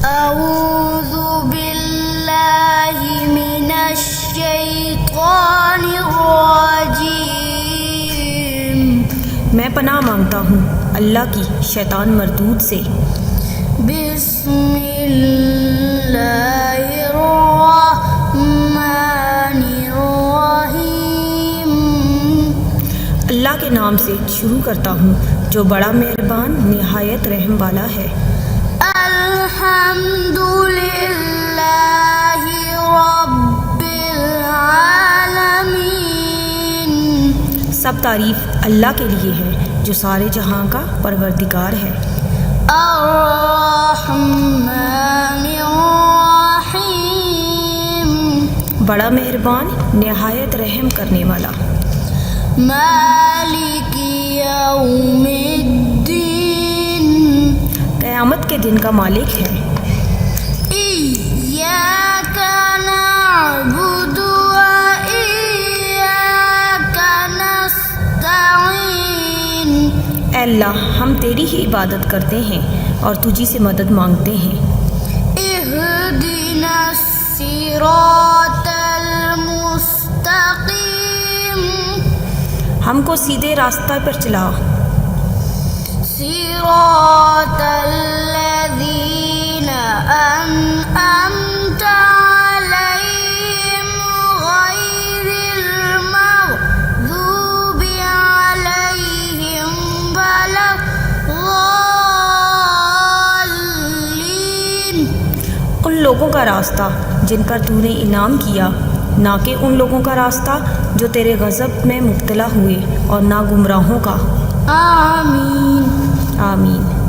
أعوذ بالله من الشيطان الرجيم. میں پناہ مانگتا ہوں اللہ کی شیطان مردود سے. بسم اللہ الرحمن الرحیم. اللہ کے نام سے شروع کرتا ہوں جو بڑا مہربان نہایت رحم والا ہے. الحمد للہ رب العالمین. سب تعریف اللہ کے لیے ہے جو سارے جہاں کا پروردگار ہے. الرحمن الرحیم. بڑا مہربان نہایت رحم کرنے والا. مالک یوم الدین. قیامت کے دن کا مالک ہے. ایاک نعبد و ایاک نستعین. اے اللہ ہم تیری ہی عبادت کرتے ہیں اور تجھی سے مدد مانگتے ہیں. اہدنا الصراط المستقیم. ہم کو سیدھے راستہ پر چلا. صراط الذین انعمت علیہم غیر المغضوب علیہم ولا الضالین. ان لوگوں کا راستہ جن پر تو نے انعام کیا، نہ کہ ان لوگوں کا راستہ جو تیرے غضب میں مبتلا ہوئے، اور نہ گمراہوں کا. آمین. آمین.